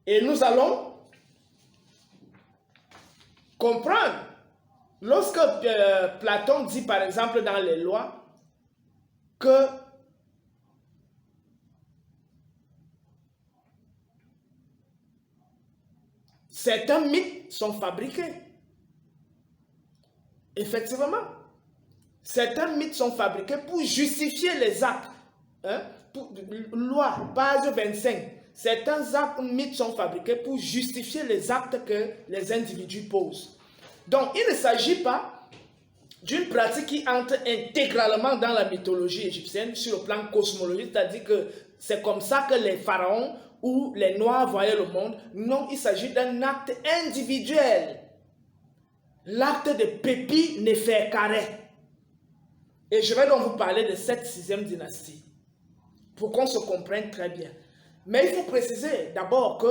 Et nous allons comprendre, lorsque Platon dit par exemple dans les lois que certains mythes sont fabriqués. Effectivement, certains mythes sont fabriqués pour justifier les actes. Loi, page 25. Certains mythes sont fabriqués pour justifier les actes que les individus posent. Donc, il ne s'agit pas d'une pratique qui entre intégralement dans la mythologie égyptienne sur le plan cosmologique, c'est-à-dire que c'est comme ça que les pharaons ou les Noirs voyaient le monde. Non, il s'agit d'un acte individuel. L'acte de Pépi Néferkare. Et je vais donc vous parler de cette 6e dynastie, pour qu'on se comprenne très bien. Mais il faut préciser d'abord que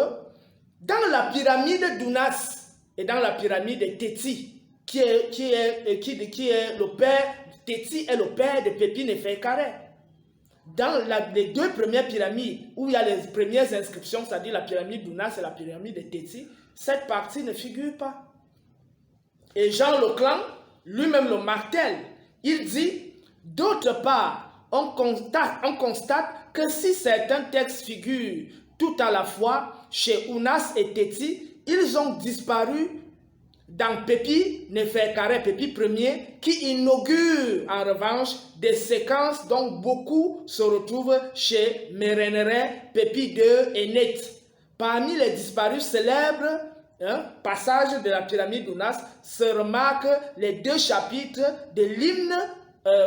dans la pyramide d'Unas et dans la pyramide de Téti, qui est le père, Téti est le père de Pépi Néferkare. Dans les deux premières pyramides, où il y a les premières inscriptions, c'est-à-dire la pyramide d'Unas et la pyramide de Téti, cette partie ne figure pas. Et Jean Leclanc, lui-même le martèle, il dit, d'autre part, on constate que si certains textes figurent tout à la fois chez Unas et Téti, ils ont disparu dans Pépi Néferkare, Pépi Ier, qui inaugure en revanche des séquences dont beaucoup se retrouvent chez Mérénère, Pépi II et Net. Parmi les disparus célèbres, passage de la pyramide d'Unas, se remarquent les 2 chapitres de l'hymne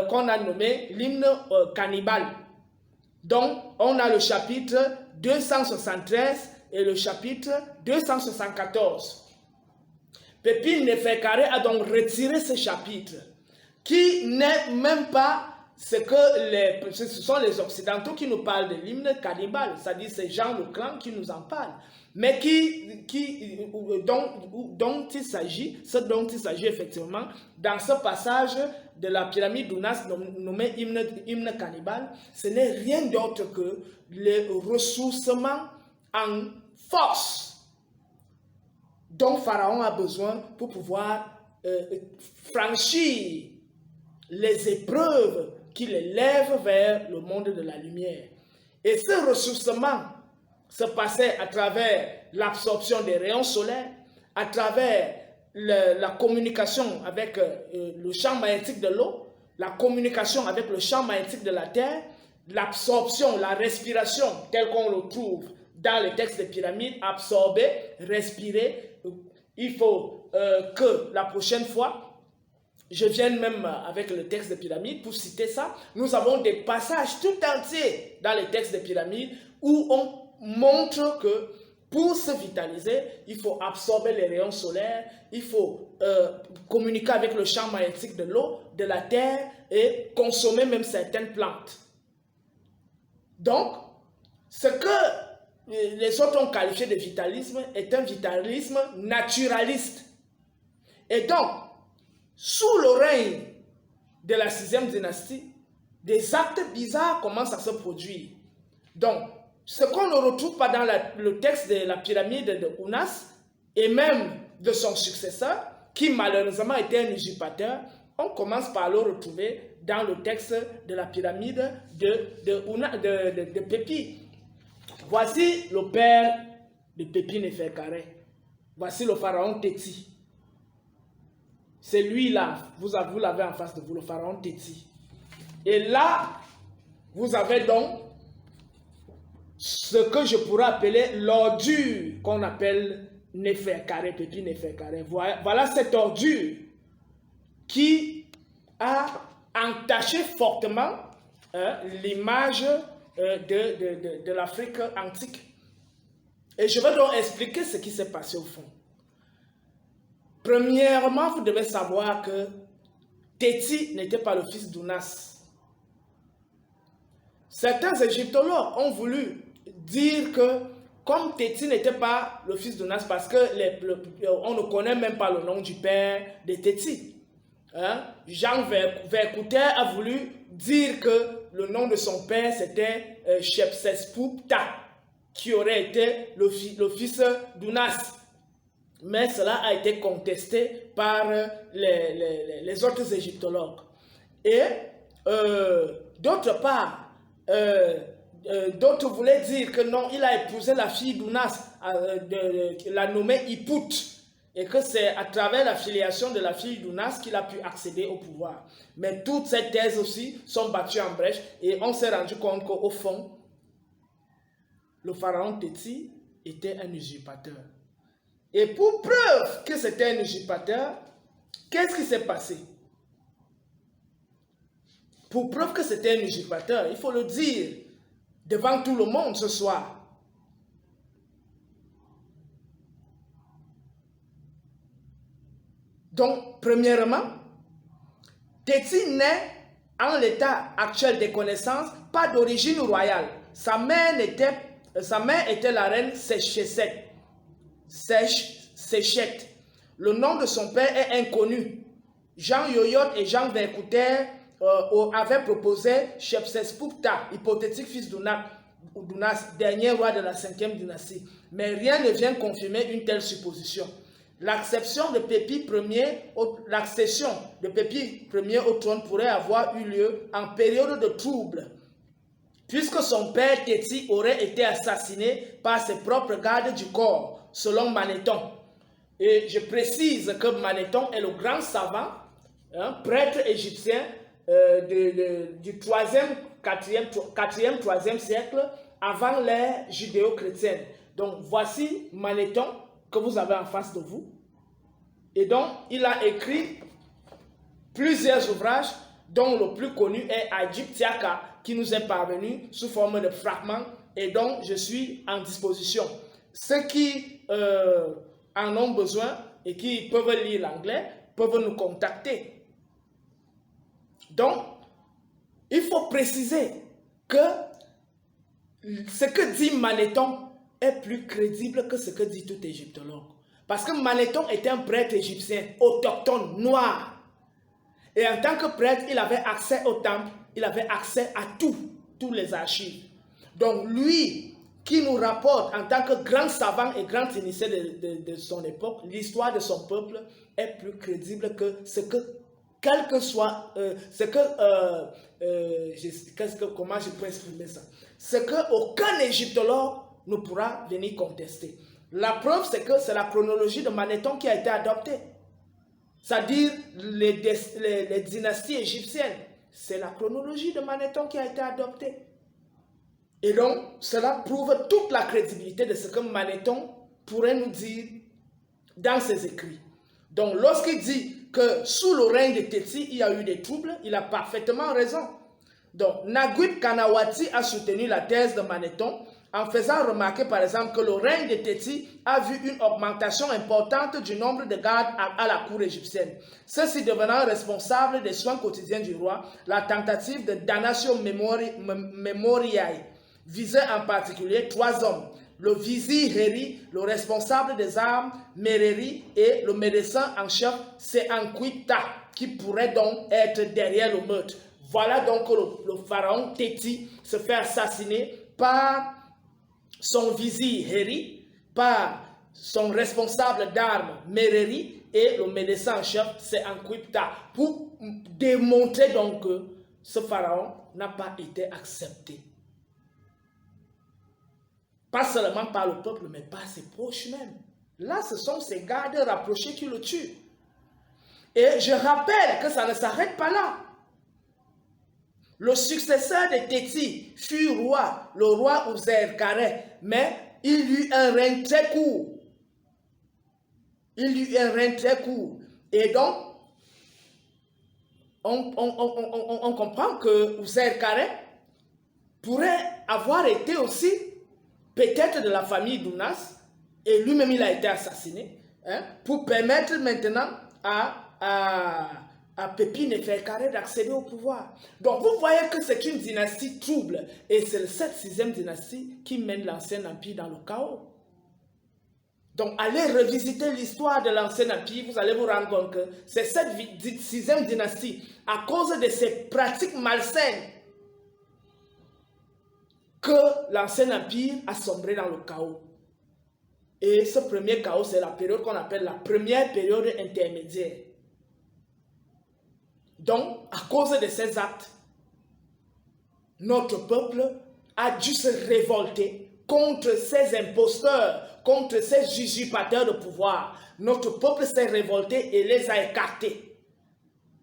qu'on a nommé l'hymne cannibale. Donc, on a le chapitre 273 et le chapitre 274. Pépi Néferkare a donc retiré ce chapitre, qui n'est même pas ce sont les Occidentaux qui nous parlent de l'hymne cannibale, c'est-à-dire c'est Jean Leclanc qui nous en parle, mais dont il s'agit effectivement dans ce passage de la pyramide d'Unas nommé hymne cannibale, ce n'est rien d'autre que le ressourcement en force dont Pharaon a besoin pour pouvoir franchir les épreuves qui l'élèvent vers le monde de la lumière. Et ce ressourcement se passait à travers l'absorption des rayons solaires, à travers la communication avec le champ magnétique de l'eau, la communication avec le champ magnétique de la terre, l'absorption, la respiration, telle qu'on le trouve dans les textes des pyramides, absorber, respirer. Il faut que la prochaine fois, je vienne même avec le texte des pyramides pour citer ça. Nous avons des passages tout entiers dans les textes des pyramides où on montre que pour se vitaliser, il faut absorber les rayons solaires, il faut communiquer avec le champ magnétique de l'eau, de la terre et consommer même certaines plantes. Donc, ce que les autres ont qualifié de vitalisme est un vitalisme naturaliste. Et donc, sous le règne de la 6e dynastie, des actes bizarres commencent à se produire. Donc, ce qu'on ne retrouve pas dans le texte de la pyramide de Unas, et même de son successeur, qui malheureusement était un usurpateur, on commence par le retrouver dans le texte de la pyramide de Pépi. Voici le père de Pépi Néferkare. Voici le pharaon Téti. C'est lui-là, vous l'avez en face de vous, le pharaon Téti. Et là, vous avez donc ce que je pourrais appeler l'ordure qu'on appelle Néferkare, Pépi Néferkare. Voilà cette ordure qui a entaché fortement l'image de l'Afrique antique. Et je vais donc expliquer ce qui s'est passé au fond. Premièrement, vous devez savoir que Téti n'était pas le fils d'Unas. Certains égyptologues ont voulu dire que comme Téti n'était pas le fils d'Unas parce que on ne connaît même pas le nom du père de Téti. Jean Vercouter a voulu dire que le nom de son père c'était Shepsespouta, qui aurait été le fils d'Unas. Mais cela a été contesté par les autres égyptologues. Et d'autre part, d'autres voulaient dire que non, il a épousé la fille d'Unas, l'a nommée Hippout, et que c'est à travers la filiation de la fille d'Unas qu'il a pu accéder au pouvoir. Mais toutes ces thèses aussi sont battues en brèche, et on s'est rendu compte qu'au fond, le pharaon Téti était un usurpateur. Et pour preuve que c'était un usurpateur, qu'est-ce qui s'est passé? Pour preuve que c'était un usurpateur, il faut le dire devant tout le monde ce soir. Donc, premièrement, Téti naît en l'état actuel des connaissances, pas d'origine royale. Sa mère était la reine Séchet. Le nom de son père est inconnu. Jean Yoyot et Jean Vercouter avaient proposé Shepsespukta, hypothétique fils d'Unas, dernier roi de la 5e dynastie. Mais rien ne vient confirmer une telle supposition. L'accession de Pépi Ier au trône pourrait avoir eu lieu en période de trouble, puisque son père Téti aurait été assassiné par ses propres gardes du corps, selon Manéthon. Et je précise que Manéthon est le grand savant, prêtre égyptien du 3e, 3e siècle avant l'ère judéo-chrétienne. Donc voici Manéthon que vous avez en face de vous. Et donc il a écrit plusieurs ouvrages, dont le plus connu est Aegyptiaca, qui nous est parvenu sous forme de fragments et dont je suis en disposition. Ceux qui en ont besoin et qui peuvent lire l'anglais peuvent nous contacter. Donc, il faut préciser que ce que dit Manéthon est plus crédible que ce que dit tout égyptologue. Parce que Manéthon était un prêtre égyptien, autochtone, noir. Et en tant que prêtre, il avait accès au temple, il avait accès à tous les archives. Donc lui, qui nous rapporte en tant que grand savant et grand initié de son époque, l'histoire de son peuple est plus crédible que ce que, quel que soit, comment je peux exprimer ça, ce que aucun égyptologue ne pourra venir contester. La preuve, c'est que c'est la chronologie de Manéthon qui a été adoptée. C'est-à-dire les dynasties égyptiennes. C'est la chronologie de Manéthon qui a été adoptée. Et donc, cela prouve toute la crédibilité de ce que Manéthon pourrait nous dire dans ses écrits. Donc, lorsqu'il dit que sous le règne de Téti, il y a eu des troubles, il a parfaitement raison. Donc, Naguib Kanawati a soutenu la thèse de Manéthon en faisant remarquer par exemple que le règne de Téti a vu une augmentation importante du nombre de gardes à la cour égyptienne. Ceux-ci devenant responsables des soins quotidiens du roi, la tentative de damnation memoriae visait en particulier 3 hommes, le vizir Héri, le responsable des armes Mereri et le médecin en chef Seanquita, qui pourrait donc être derrière le meurtre. Voilà donc que le pharaon Téti se fait assassiner par son vizir Héri, par son responsable d'armes Mereri et le médecin en chef Seanquita, pour démontrer donc que ce pharaon n'a pas été accepté. Pas seulement par le peuple, mais par ses proches même. Là, ce sont ses gardes rapprochés qui le tuent. Et je rappelle que ça ne s'arrête pas là. Le successeur de Téti fut roi, le roi Ouserkare, mais il eut un règne très court. Et donc, on comprend que Ouserkare pourrait avoir été aussi peut-être de la famille d'Unas, et lui-même il a été assassiné, pour permettre maintenant à Pépi Néferkare d'accéder au pouvoir. Donc vous voyez que c'est une dynastie trouble, et c'est cette 6e dynastie qui mène l'ancien empire dans le chaos. Donc allez revisiter l'histoire de l'ancien empire, vous allez vous rendre compte que c'est cette 6e dynastie, à cause de ses pratiques malsaines, que l'ancien empire a sombré dans le chaos. Et ce premier chaos, c'est la période qu'on appelle la première période intermédiaire. Donc, à cause de ces actes, notre peuple a dû se révolter contre ces imposteurs, contre ces usurpateurs de pouvoir. Notre peuple s'est révolté et les a écartés.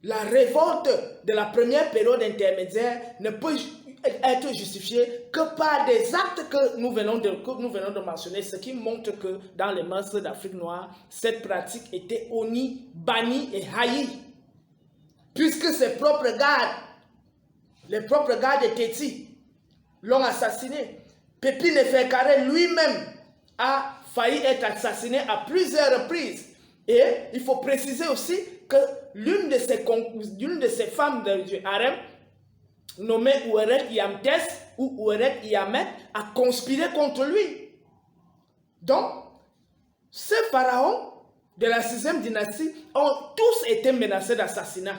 La révolte de la première période intermédiaire ne peut être justifiée que par des actes que nous venons de mentionner, ce qui montre que dans les mœurs d'Afrique noire, cette pratique était honnie, bannie et haïe. Puisque ses propres gardes, les propres gardes de Téti, l'ont assassiné. Pépi Néferkare lui-même a failli être assassiné à plusieurs reprises. Et il faut préciser aussi que l'une de ces femmes du harem, nommée Oueret Yamtes ou Oueret Yamet, a conspiré contre lui. Donc, ces pharaons de la 6e dynastie ont tous été menacés d'assassinat.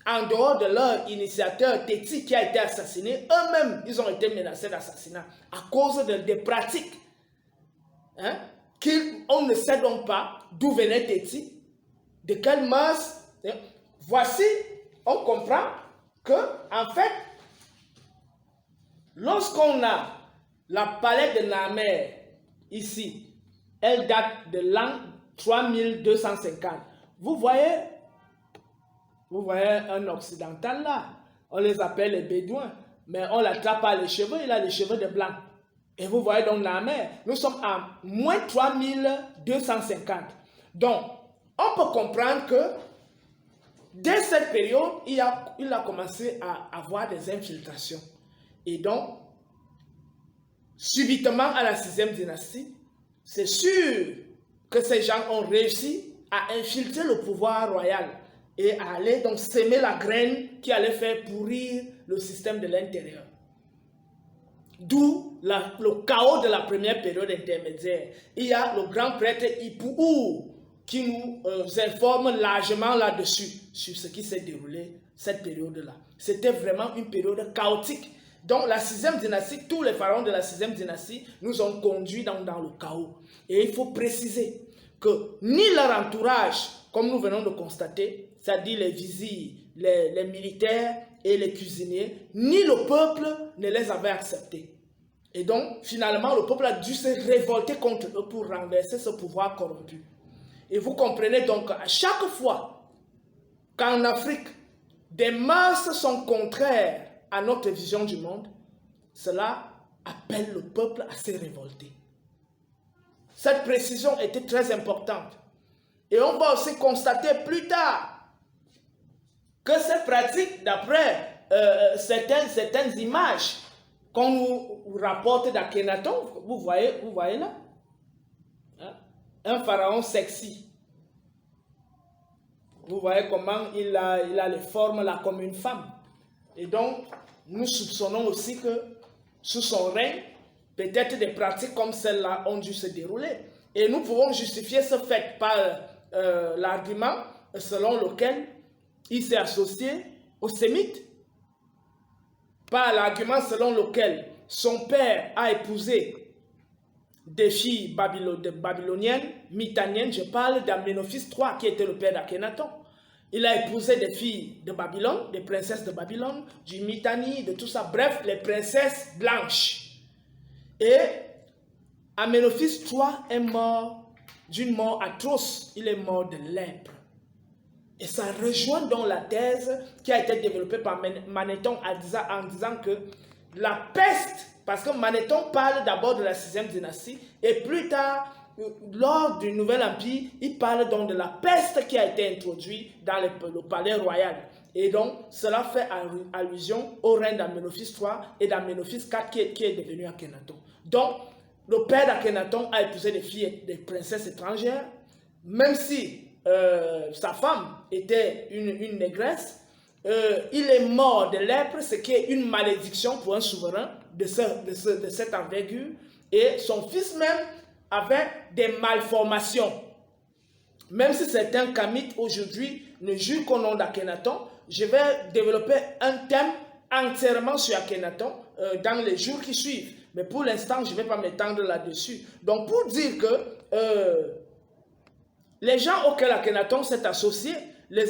En dehors de leur initiateur Téti qui a été assassiné, eux-mêmes, ils ont été menacés d'assassinat à cause des pratiques. Hein? On ne sait donc pas d'où venait Téti, de quelle masse. Voici, on comprend que, en fait, lorsqu'on a la palette de Namer ici, elle date de l'an 3250. Vous voyez un occidental là, on les appelle les bédouins, mais on l'attrape par les cheveux, il a les cheveux de blanc. Et vous voyez donc Namer, nous sommes à moins 3250. Donc, on peut comprendre que dès cette période, il a commencé à avoir des infiltrations. Et donc, subitement à la 6e dynastie, c'est sûr que ces gens ont réussi à infiltrer le pouvoir royal et à aller donc s'aimer la graine qui allait faire pourrir le système de l'intérieur. D'où le chaos de la première période intermédiaire. Il y a le grand prêtre Ipou qui nous informe largement là-dessus, sur ce qui s'est déroulé cette période-là. C'était vraiment une période chaotique. Donc la 6e dynastie, tous les pharaons de la 6e dynastie nous ont conduits dans le chaos. Et il faut préciser que ni leur entourage, comme nous venons de constater, c'est-à-dire les vizirs, les militaires et les cuisiniers, ni le peuple ne les avait acceptés. Et donc, finalement, le peuple a dû se révolter contre eux pour renverser ce pouvoir corrompu. Et vous comprenez donc qu'à chaque fois qu'en Afrique, des mœurs sont contraires à notre vision du monde, cela appelle le peuple à se révolter. Cette précision était très importante. Et on va aussi constater plus tard que ces pratiques, d'après certaines images qu'on nous rapporte d'Akhenaton, vous voyez là, hein? Un pharaon sexy. Vous voyez comment il a les formes là comme une femme. Et donc, nous soupçonnons aussi que sous son règne, peut-être des pratiques comme celle-là ont dû se dérouler. Et nous pouvons justifier ce fait par l'argument selon lequel il s'est associé aux Sémites, par l'argument selon lequel son père a épousé des filles babyloniennes, mitanniennes. Je parle d'Amenophis III qui était le père d'Akhenaton. Il a épousé des filles de Babylone, des princesses de Babylone, du Mitanni, de tout ça. Bref, les princesses blanches. Et Amenophis III est mort d'une mort atroce. Il est mort de lèpre. Et ça rejoint donc la thèse qui a été développée par Manéthon en disant que la peste, parce que Manéthon parle d'abord de la 6e dynastie, et plus tard, lors du Nouvel Empire, il parle donc de la peste qui a été introduite dans le palais royal. Et donc, cela fait allusion au règne d'Amenophis III et d'Amenophis IV qui est devenu Akhenaton. Donc, le père d'Akhenaton a épousé des filles, des princesses étrangères, même si sa femme était une négresse, il est mort de lèpre, ce qui est une malédiction pour un souverain de cette envergure, et son fils même avait des malformations. Même si certains Kamites aujourd'hui ne jurent qu'au nom d'Akhenaton, je vais développer un thème entièrement sur Akhenaton dans les jours qui suivent. Mais pour l'instant, je ne vais pas m'étendre là-dessus. Donc, pour dire que les gens auxquels Akhenaton s'est associé, les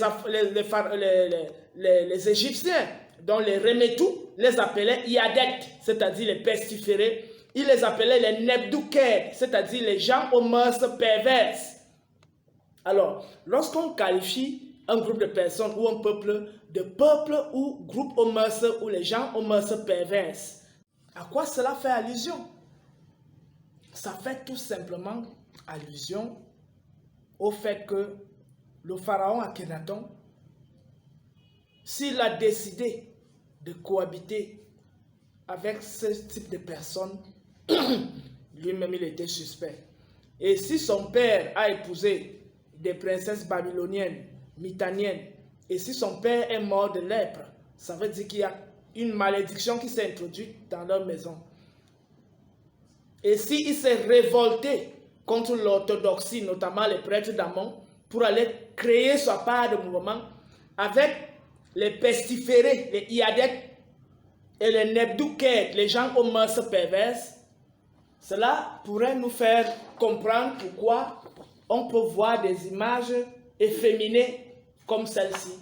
Égyptiens, dont les Remetou, les appelaient Iadet, c'est-à-dire les pestiférés. Ils les appelaient les Nebdouked, c'est-à-dire les gens aux mœurs perverses. Alors, lorsqu'on qualifie un groupe de personnes ou un peuple de peuple ou groupe aux mœurs ou les gens aux mœurs perverses, à quoi cela fait allusion? Ça fait tout simplement allusion au fait que le pharaon Akhenaton, s'il a décidé de cohabiter avec ce type de personnes, lui-même il était suspect. Et si son père a épousé des princesses babyloniennes, mitanniennes, et si son père est mort de lèpre, ça veut dire qu'il y a une malédiction qui s'est introduite dans leur maison. Et s'il s'est révolté contre l'orthodoxie, notamment les prêtres d'Amon, pour aller créer sa part de mouvement avec les pestiférés, les Iadet et les Nebdouked, les gens aux mœurs perverses, cela pourrait nous faire comprendre pourquoi on peut voir des images efféminées comme celle-ci.